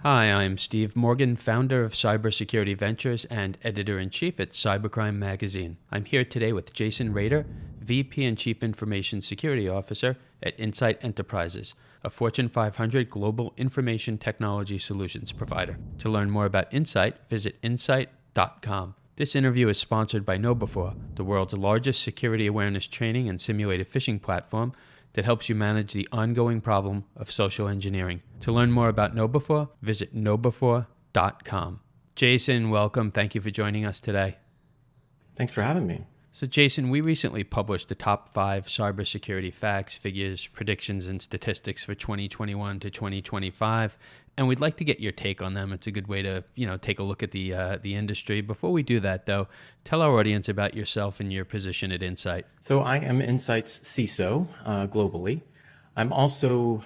Hi, I'm Steve Morgan, founder of Cybersecurity Ventures and editor-in-chief at Cybercrime Magazine. I'm here today with Jason Rader, VP and Chief Information Security Officer at Insight Enterprises, a Fortune 500 global information technology solutions provider. To learn more about Insight, visit insight.com. This interview is sponsored by KnowBe4, the world's largest security awareness training and simulated phishing platform that helps you manage the ongoing problem of social engineering. To learn more about KnowBe4, visit knowbe4.com. Jason, welcome. Thank you for joining us today. Thanks for having me. So Jason, we recently published the top 5 cybersecurity facts, figures, predictions, and statistics for 2021 to 2025, and we'd like to get your take on them. It's a good way to, take a look at the industry. Before we do that, though, tell our audience about yourself and your position at Insight. So I am Insight's CISO globally. I'm also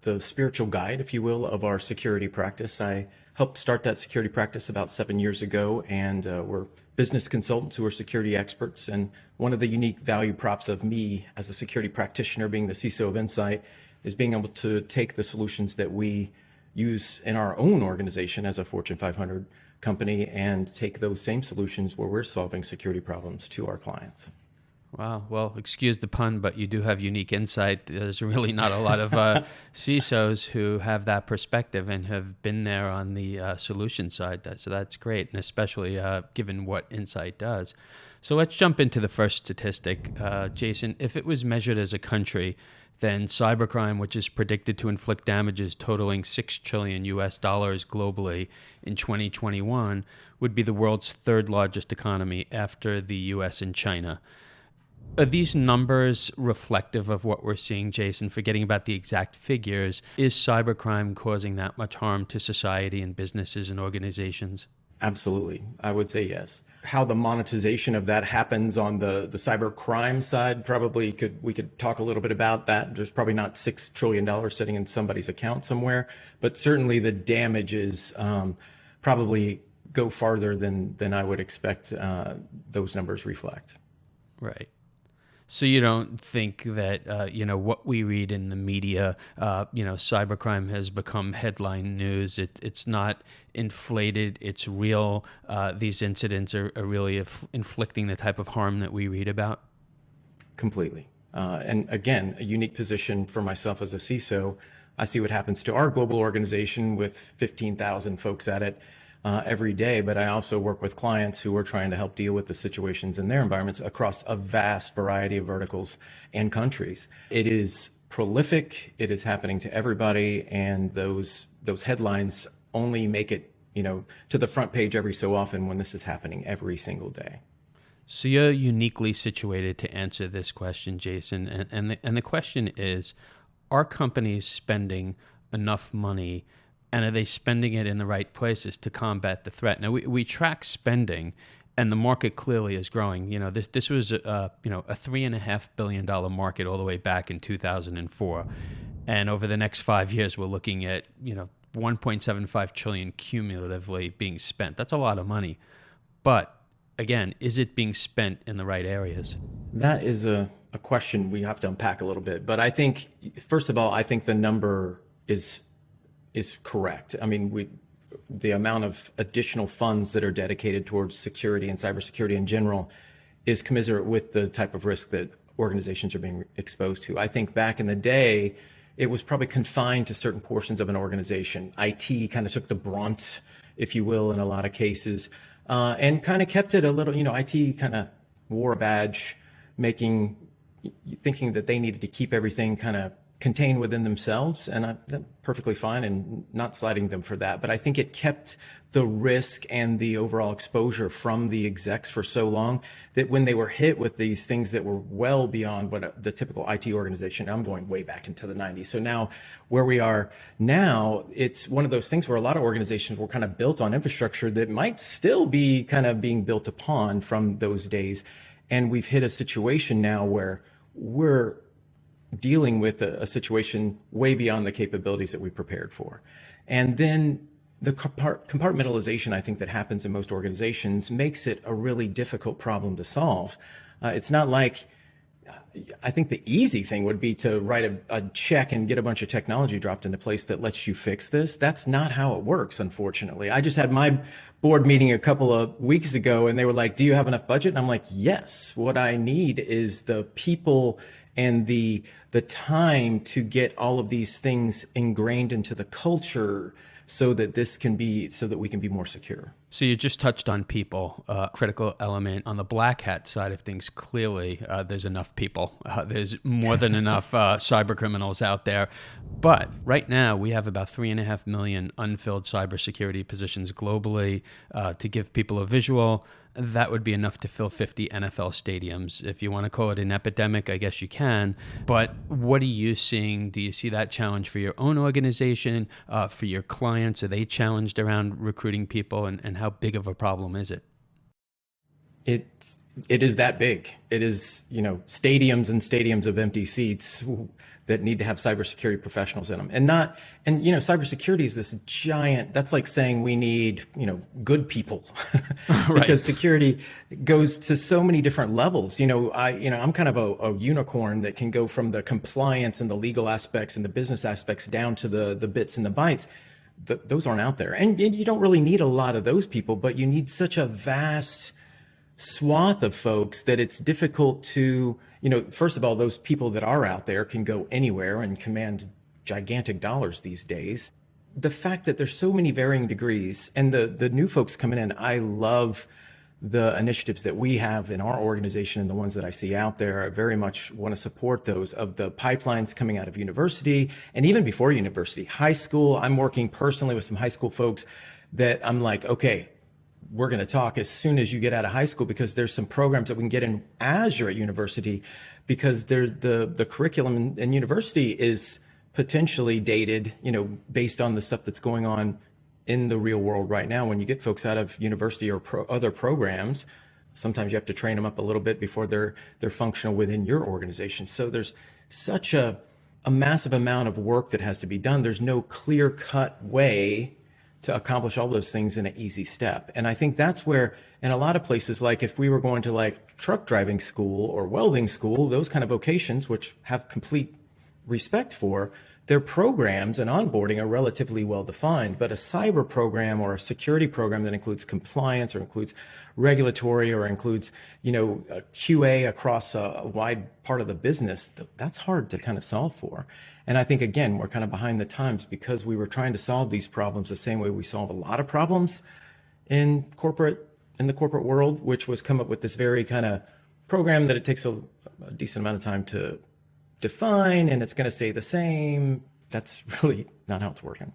the spiritual guide, if you will, of our security practice. I helped start that security practice about 7 years ago, and we're business consultants who are security experts. And one of the unique value props of me as a security practitioner, being the CISO of Insight, is being able to take the solutions that we use in our own organization as a Fortune 500 company and take those same solutions where we're solving security problems to our clients. Wow. Well, excuse the pun, but you do have unique insight. There's really not a lot of CISOs who have that perspective and have been there on the solution side. So that's great, and especially given what Insight does. So let's jump into the first statistic. Jason, if it was measured as a country, then cybercrime, which is predicted to inflict damages totaling $6 trillion globally in 2021, would be the world's third largest economy after the US and China. Are these numbers reflective of what we're seeing, Jason? Forgetting about the exact figures, is cybercrime causing that much harm to society and businesses and organizations? Absolutely. I would say yes. How the monetization of that happens on the cybercrime side, we could talk a little bit about that. There's probably not $6 trillion sitting in somebody's account somewhere, but certainly the damages probably go farther than I would expect those numbers reflect. Right. So you don't think that, what we read in the media, cybercrime has become headline news. It's not inflated. It's real. These incidents are really inflicting the type of harm that we read about? Completely. And again, a unique position for myself as a CISO. I see what happens to our global organization with 15,000 folks at it every day, but I also work with clients who are trying to help deal with the situations in their environments across a vast variety of verticals and countries. It is prolific, it is happening to everybody, and those headlines only make it, to the front page every so often when this is happening every single day. So you're uniquely situated to answer this question, Jason, and the question is, are companies spending enough money, and are they spending it in the right places to combat the threat? Now, we track spending, and the market clearly is growing. This was a $3.5 billion market all the way back in 2004. And over the next 5 years, we're looking at, 1.75 trillion cumulatively being spent. That's a lot of money. But again, is it being spent in the right areas? That is a question we have to unpack a little bit. But I think, first of all, I think the number is correct. I mean, the amount of additional funds that are dedicated towards security and cybersecurity in general is commensurate with the type of risk that organizations are being exposed to. I think back in the day, it was probably confined to certain portions of an organization. IT kind of took the brunt, if you will, in a lot of cases, and kind of kept it a little, IT kind of wore a badge, thinking that they needed to keep everything kind of contained within themselves, and I'm perfectly fine and not slighting them for that. But I think it kept the risk and the overall exposure from the execs for so long that when they were hit with these things that were well beyond what the typical IT organization, I'm going way back into the 90s. So now where we are now, it's one of those things where a lot of organizations were kind of built on infrastructure that might still be kind of being built upon from those days. And we've hit a situation now where we're dealing with a situation way beyond the capabilities that we prepared for. And then the compartmentalization, I think, that happens in most organizations makes it a really difficult problem to solve. It's not like I think the easy thing would be to write a check and get a bunch of technology dropped into place that lets you fix this. That's not how it works, unfortunately. I just had my board meeting a couple of weeks ago and they were like, do you have enough budget? And I'm like, yes. What I need is the people and the time to get all of these things ingrained into the culture so that we can be more secure. So you just touched on people, critical element. On the black hat side of things, clearly there's enough people. There's more than enough cyber criminals out there. But right now we have about 3.5 million unfilled cybersecurity positions globally. To give people a visual, that would be enough to fill 50 NFL stadiums. If you want to call it an epidemic, I guess you can. But what are you seeing? Do you see that challenge for your own organization, for your clients? Are they challenged around recruiting people, and how big of a problem is it? It is that big. It is, stadiums and stadiums of empty seats that need to have cybersecurity professionals in them. And cybersecurity is this giant, that's like saying we need, good people because security goes to so many different levels. I'm kind of a unicorn that can go from the compliance and the legal aspects and the business aspects down to the bits and the bytes. Those aren't out there. And you don't really need a lot of those people, but you need such a vast swath of folks that it's difficult to, first of all, those people that are out there can go anywhere and command gigantic dollars these days. The fact that there's so many varying degrees and the new folks coming in, I love the initiatives that we have in our organization and the ones that I see out there. I very much want to support those of the pipelines coming out of university and even before university, high school. I'm working personally with some high school folks that I'm like, okay, we're going to talk as soon as you get out of high school, because there's some programs that we can get in as you're at university, because the curriculum in university is potentially dated, based on the stuff that's going on in the real world right now. When you get folks out of university or other programs, sometimes you have to train them up a little bit before they're functional within your organization. So there's such a massive amount of work that has to be done. There's no clear-cut way to accomplish all those things in an easy step. And I think that's where, in a lot of places, like if we were going to like truck driving school or welding school, those kind of vocations, which have complete respect for, their programs and onboarding are relatively well defined. But a cyber program or a security program that includes compliance or includes regulatory or includes, a QA across a wide part of the business, that's hard to kind of solve for. And I think, again, we're kind of behind the times because we were trying to solve these problems the same way we solve a lot of problems in the corporate world, which was come up with this very kind of program that it takes a decent amount of time to define, and it's going to stay the same. That's really not how it's working.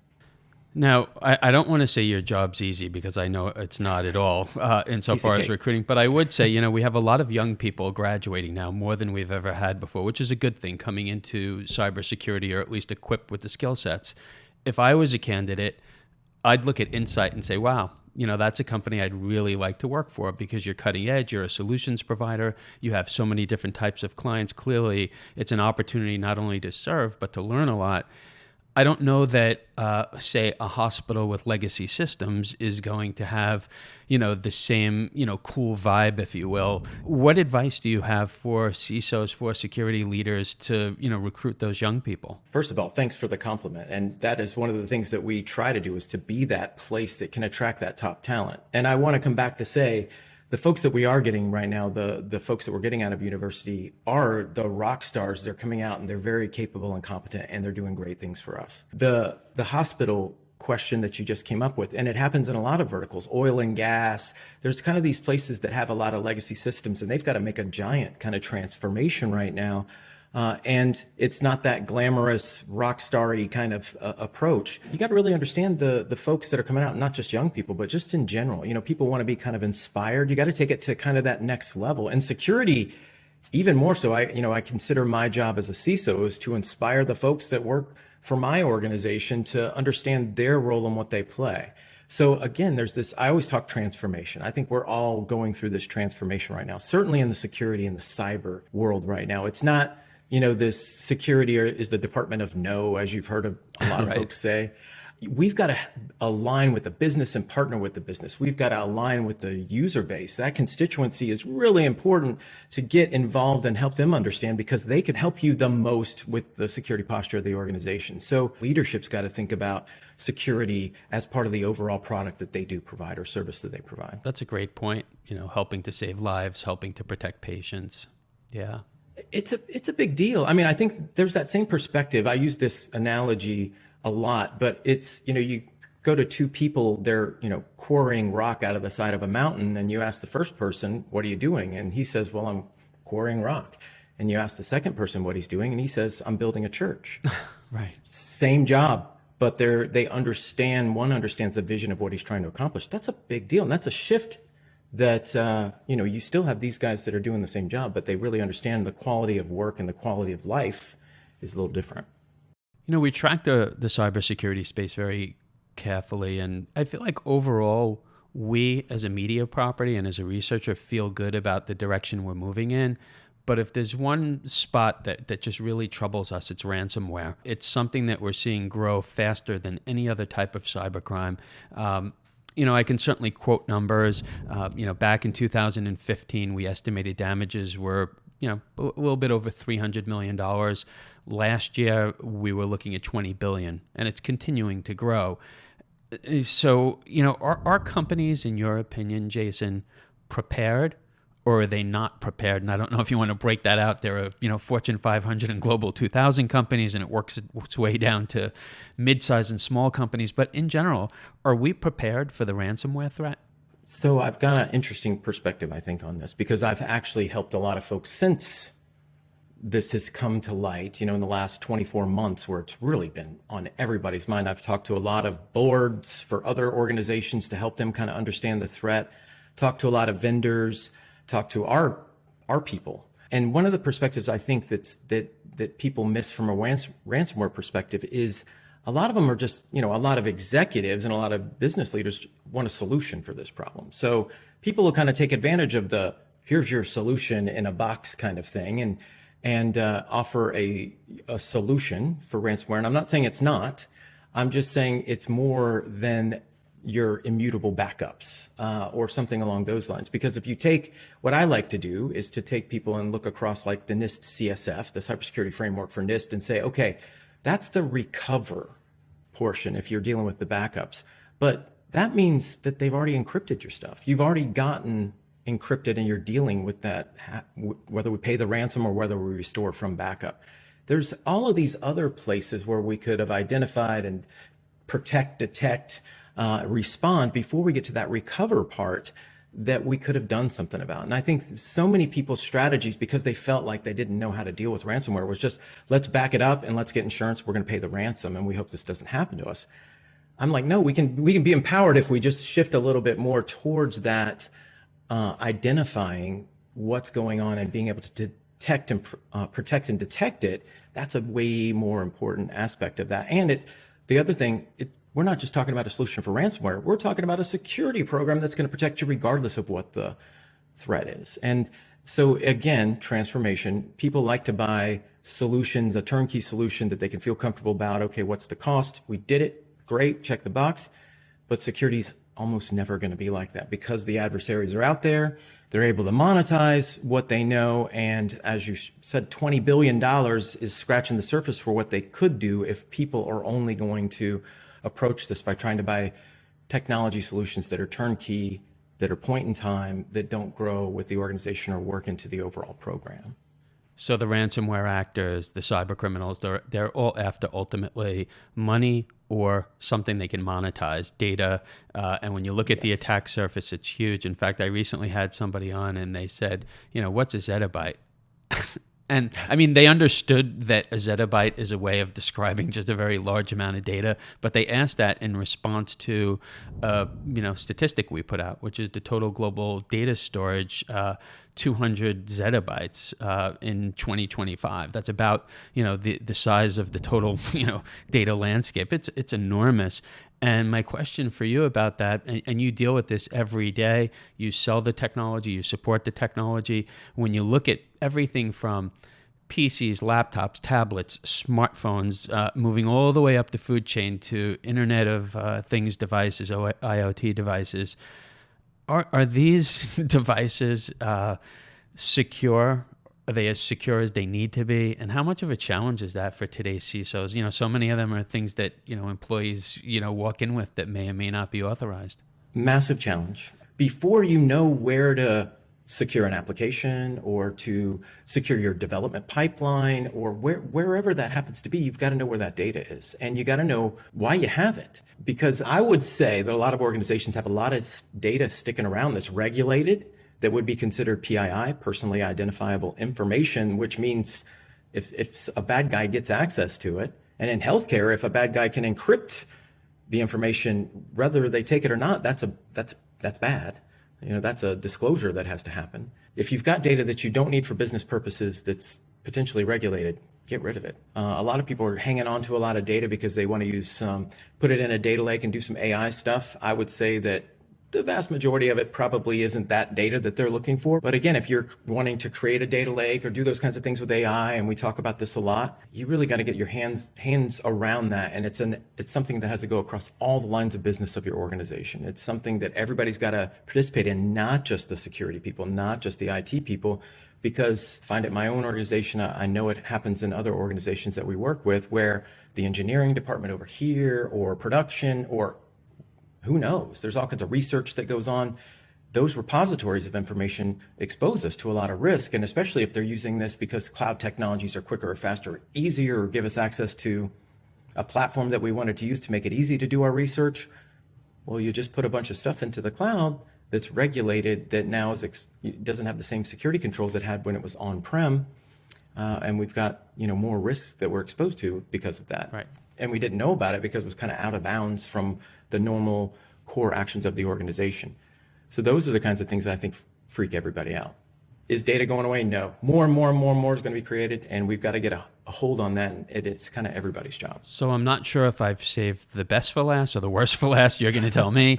Now, I don't want to say your job's easy, because I know it's not at all insofar as recruiting, but I would say, we have a lot of young people graduating now, more than we've ever had before, which is a good thing, coming into cybersecurity, or at least equipped with the skill sets. If I was a candidate, I'd look at Insight and say, wow, that's a company I'd really like to work for, because you're cutting edge, you're a solutions provider, you have so many different types of clients. Clearly, it's an opportunity not only to serve, but to learn a lot. I don't know that, say, a hospital with legacy systems is going to have, the same, cool vibe, if you will. What advice do you have for CISOs, for security leaders to, recruit those young people? First of all, thanks for the compliment. And that is one of the things that we try to do, is to be that place that can attract that top talent. And I want to come back to say, the folks that we are getting right now, the folks that we're getting out of university are the rock stars. They're coming out and they're very capable and competent, and they're doing great things for us. The hospital question that you just came up with, and it happens in a lot of verticals, oil and gas. There's kind of these places that have a lot of legacy systems, and they've got to make a giant kind of transformation right now. And it's not that glamorous, rock starry kind of approach. You got to really understand the folks that are coming out, not just young people, but just in general. People want to be kind of inspired. You got to take it to kind of that next level. And security, even more so. I consider my job as a CISO is to inspire the folks that work for my organization to understand their role and what they play. So again, there's this, I always talk transformation. I think we're all going through this transformation right now, certainly in the security and the cyber world right now. It's not, this security is the department of no, as you've heard a lot of folks say. we've got to align with the business and partner with the business. We've got to align with the user base. That constituency is really important to get involved and help them understand, because they can help you the most with the security posture of the organization. So leadership's got to think about security as part of the overall product that they do provide or service that they provide. That's a great point. Helping to save lives, helping to protect patients. Yeah. It's a big deal. I mean, I think there's that same perspective. I use this analogy a lot, but it's, you go to two people, they're, quarrying rock out of the side of a mountain, and you ask the first person, what are you doing? And he says, well, I'm quarrying rock. And you ask the second person what he's doing, and he says, I'm building a church. Right. Same job, but they understand, one understands the vision of what he's trying to accomplish. That's a big deal. And that's a shift that, you still have these guys that are doing the same job, but they really understand the quality of work and the quality of life is a little different. We track the cybersecurity space very carefully, and I feel like overall, we as a media property and as a researcher feel good about the direction we're moving in. But if there's one spot that just really troubles us, it's ransomware. It's something that we're seeing grow faster than any other type of cybercrime. I can certainly quote numbers. Back in 2015, we estimated damages were a little bit over $300 million. Last year, we were looking at $20 billion, and it's continuing to grow. So, are companies, in your opinion, Jason, prepared, or are they not prepared? And I don't know if you want to break that out. There are, Fortune 500 and Global 2000 companies, and it works its way down to mid-size and small companies. But in general, are we prepared for the ransomware threat? So I've got an interesting perspective, I think, on this, because I've actually helped a lot of folks since this has come to light, in the last 24 months, where it's really been on everybody's mind. I've talked to a lot of boards for other organizations to help them kind of understand the threat, talked to a lot of vendors, talked to our people. And one of the perspectives I think that people miss from a ransomware perspective is a lot of them are just, a lot of executives and a lot of business leaders want a solution for this problem. So people will kind of take advantage of the, here's your solution in a box kind of thing, and offer a solution for ransomware. And I'm not saying it's not. I'm just saying it's more than your immutable backups or something along those lines. Because if you take, what I like to do is to take people and look across like the NIST CSF, the cybersecurity framework for NIST, and say, okay, that's the recover portion if you're dealing with the backups. But that means that they've already encrypted your stuff. You've already gotten encrypted and you're dealing with that, whether we pay the ransom or whether we restore from backup. There's all of these other places where we could have identified and protect, detect, respond before we get to that recover part that we could have done something about. And I think so many people's strategies, because they felt like they didn't know how to deal with ransomware, was just, let's back it up and let's get insurance. We're going to pay the ransom and we hope this doesn't happen to us. I'm like, no, we can be empowered if we just shift a little bit more towards that, identifying what's going on and being able to detect and protect and detect it. That's a way more important aspect of that. And the other thing, we're not just talking about a solution for ransomware. We're talking about a security program that's going to protect you regardless of what the threat is. And so again, transformation, people like to buy solutions, a turnkey solution that they can feel comfortable about. Okay, what's the cost? We did it. Great. Check the box. But security's almost never going to be like that, because the adversaries are out there. They're able to monetize what they know. And as you said, $20 billion is scratching the surface for what they could do if people are only going to approach this by trying to buy technology solutions that are turnkey, that are point in time, that don't grow with the organization or work into the overall program. So the ransomware actors, the cyber criminals, they're all after ultimately money or something they can monetize, data. And when you look at the attack surface, it's huge. In fact, I recently had somebody on and they said, what's a zettabyte? And I mean, they understood that a zettabyte is a way of describing just a very large amount of data, but they asked that in response to, statistic we put out, which is the total global data storage, 200 zettabytes in 2025. That's about, the size of the total, data landscape. It's enormous. And my question for you about that, and you deal with this every day, you sell the technology, you support the technology. When you look at everything from PCs, laptops, tablets, smartphones, moving all the way up the food chain to Internet of Things devices, IoT devices. Are these devices secure? Are they as secure as they need to be? And how much of a challenge is that for today's CISOs? So many of them are things that, employees, walk in with that may or may not be authorized. Massive challenge. Before you know where to secure an application or to secure your development pipeline or wherever that happens to be, you've got to know where that data is. And you got to know why you have it. Because I would say that a lot of organizations have a lot of data sticking around that's regulated, that would be considered PII, personally identifiable information, which means if a bad guy gets access to it, and in healthcare, if a bad guy can encrypt the information, whether they take it or not, that's bad. That's a disclosure that has to happen. If you've got data that you don't need for business purposes that's potentially regulated, get rid of it. A lot of people are hanging on to a lot of data because they want to use put it in a data lake and do some AI stuff. I would say that the vast majority of it probably isn't that data that they're looking for. But again, if you're wanting to create a data lake or do those kinds of things with AI, and we talk about this a lot, you really got to get your hands around that. And it's something that has to go across all the lines of business of your organization. It's something that everybody's got to participate in, not just the security people, not just the IT people, because I find it my own organization, I know it happens in other organizations that we work with, where the engineering department over here or production or who knows? There's all kinds of research that goes on. Those repositories of information expose us to a lot of risk, and especially if they're using this because cloud technologies are quicker or faster or easier, or give us access to a platform that we wanted to use to make it easy to do our research. Well, you just put a bunch of stuff into the cloud that's regulated that now doesn't have the same security controls it had when it was on-prem, and we've got more risks that we're exposed to because of that. Right. And we didn't know about it because it was kind of out of bounds from the normal core actions of the organization. So those are the kinds of things that I think freak everybody out. Is data going away? No. More and more and more and more is going to be created, and we've got to get a hold on that, and it's kind of everybody's job. So I'm not sure if I've saved the best for last or the worst for last. You're going to tell me.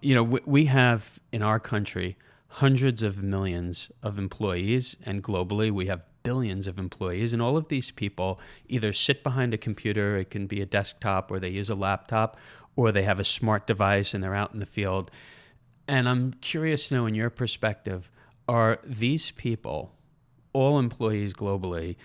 We have in our country hundreds of millions of employees, and globally we have billions of employees, and all of these people either sit behind a computer, it can be a desktop, or they use a laptop, or they have a smart device and they're out in the field. And I'm curious to know, in your perspective, are these people, all employees globally,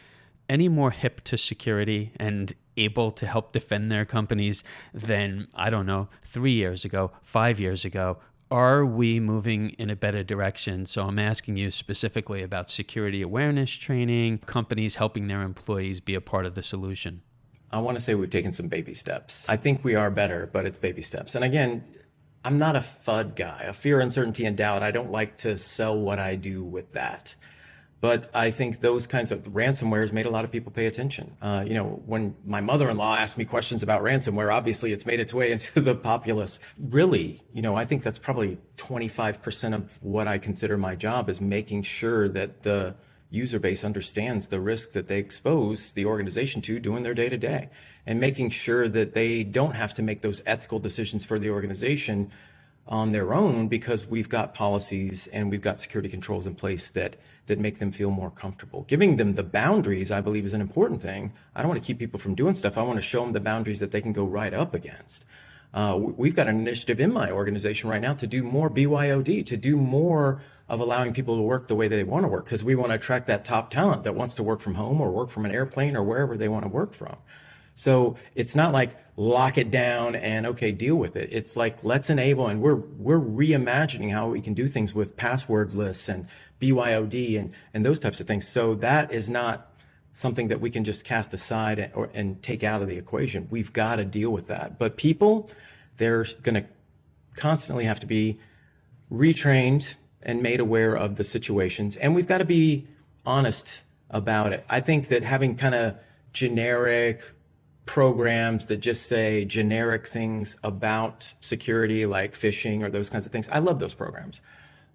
any more hip to security and able to help defend their companies than, 3 years ago, 5 years ago? Are we moving in a better direction? So I'm asking you specifically about security awareness training, companies helping their employees be a part of the solution. I want to say we've taken some baby steps. I think we are better, but it's baby steps. And again, I'm not a FUD guy, a fear, uncertainty, and doubt. I don't like to sell what I do with that. But I think those kinds of ransomwares made a lot of people pay attention. When my mother-in-law asked me questions about ransomware, obviously it's made its way into the populace. Really, I think that's probably 25% of what I consider my job, is making sure that the user base understands the risks that they expose the organization to doing their day-to-day, and making sure that they don't have to make those ethical decisions for the organization on their own, because we've got policies and we've got security controls in place that make them feel more comfortable. Giving them the boundaries, I believe, is an important thing. I don't want to keep people from doing stuff. I want to show them the boundaries that they can go right up against. We've got an initiative in my organization right now to do more BYOD, to do more of allowing people to work the way they want to work, because we want to attract that top talent that wants to work from home or work from an airplane or wherever they want to work from. So it's not like lock it down and okay, deal with it. It's like, let's enable, and we're reimagining how we can do things with passwordless and BYOD and those types of things. So that is not something that we can just cast aside and take out of the equation. We've got to deal with that. But people, they're going to constantly have to be retrained and made aware of the situations. And we've got to be honest about it. I think that having kind of generic programs that just say generic things about security, like phishing or those kinds of things, I love those programs.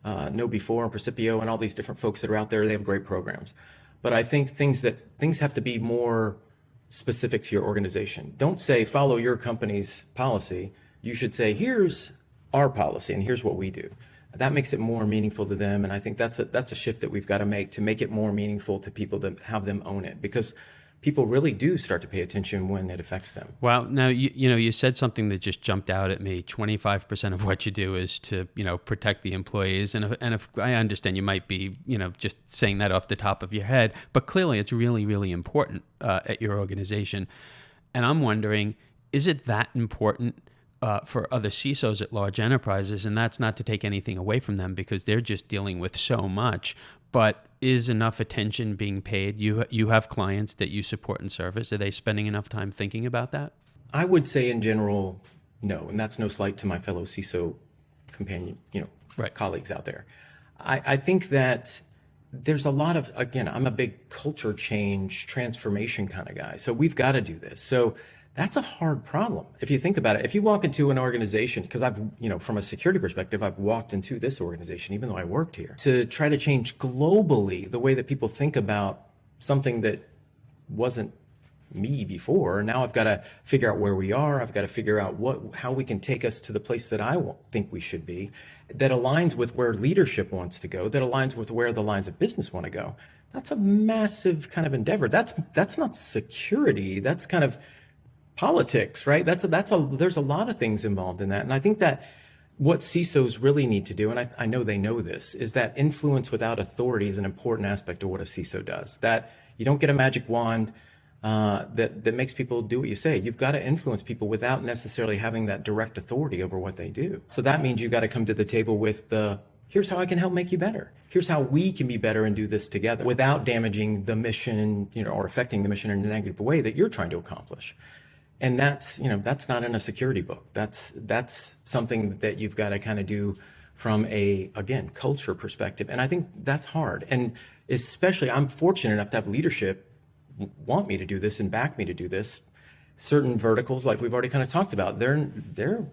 KnowBe4 and Precipio and all these different folks that are out there, they have great programs. But I think things have to be more specific to your organization. Don't say follow your company's policy. You should say, here's our policy and here's what we do. that makes it more meaningful to them. And I think that's a shift that we've got to make it more meaningful to people, to have them own it, because people really do start to pay attention when it affects them. Well, now, you said something that just jumped out at me. 25% of what you do is to, protect the employees. And if I understand, you might be, just saying that off the top of your head, but clearly it's really, really important at your organization. And I'm wondering, is it that important for other CISOs at large enterprises? And that's not to take anything away from them, because they're just dealing with so much. But is enough attention being paid? You have clients that you support and service. Are they spending enough time thinking about that? I would say in general, no. And that's no slight to my fellow CISO companion, Right. colleagues out there. I think that there's a lot of, again, I'm a big culture change, transformation kind of guy. So we've got to do this. So that's a hard problem. If you think about it, if you walk into an organization, because I've, from a security perspective, I've walked into this organization, even though I worked here, to try to change globally the way that people think about something that wasn't me before. Now I've got to figure out where we are. I've got to figure out how we can take us to the place that I think we should be, that aligns with where leadership wants to go, that aligns with where the lines of business want to go. That's a massive kind of endeavor. That's not security. That's kind of politics, right? There's a lot of things involved in that. And I think that what CISOs really need to do, and I know they know this, is that influence without authority is an important aspect of what a CISO does. That you don't get a magic wand that makes people do what you say. You've got to influence people without necessarily having that direct authority over what they do. So that means you've got to come to the table with here's how I can help make you better. Here's how we can be better and do this together without damaging the mission, or affecting the mission in a negative way that you're trying to accomplish. And that's not in a security book. That's something that you've got to kind of do from again, culture perspective. And I think that's hard. And especially, I'm fortunate enough to have leadership want me to do this and back me to do this. Certain verticals, like we've already kind of talked about, they're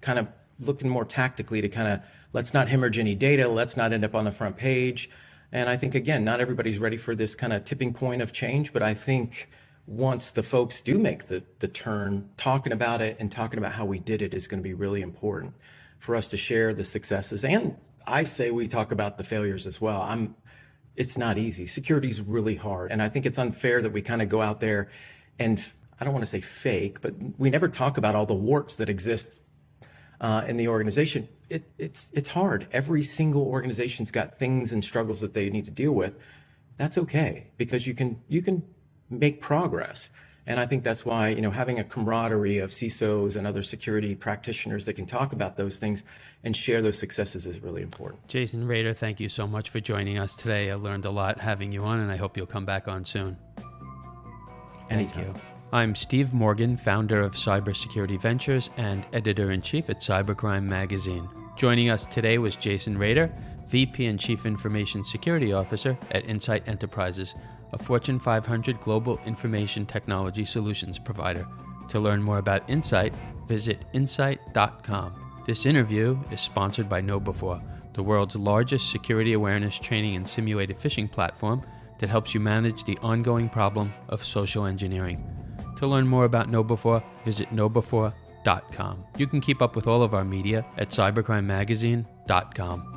kind of looking more tactically to kind of, let's not hemorrhage any data. Let's not end up on the front page. And I think, again, not everybody's ready for this kind of tipping point of change, but I think once the folks do make the turn, talking about it and talking about how we did it is going to be really important for us to share the successes. And I say we talk about the failures as well. It's not easy. Security is really hard. And I think it's unfair that we kind of go out there and, I don't want to say fake, but we never talk about all the warts that exist in the organization. It's hard. Every single organization's got things and struggles that they need to deal with. That's okay, because you can make progress. And I think that's why, having a camaraderie of CISOs and other security practitioners that can talk about those things and share those successes is really important. Jason Rader, thank you so much for joining us today. I learned a lot having you on, and I hope you'll come back on soon. Anytime. Thank you. I'm Steve Morgan, founder of Cybersecurity Ventures and editor-in-chief at Cybercrime Magazine. Joining us today was Jason Rader, VP and Chief Information Security Officer at Insight Enterprises, a Fortune 500 global information technology solutions provider. To learn more about Insight, visit insight.com. This interview is sponsored by KnowBe4, the world's largest security awareness training and simulated phishing platform that helps you manage the ongoing problem of social engineering. To learn more about KnowBe4, visit knowbe4.com. You can keep up with all of our media at cybercrimemagazine.com.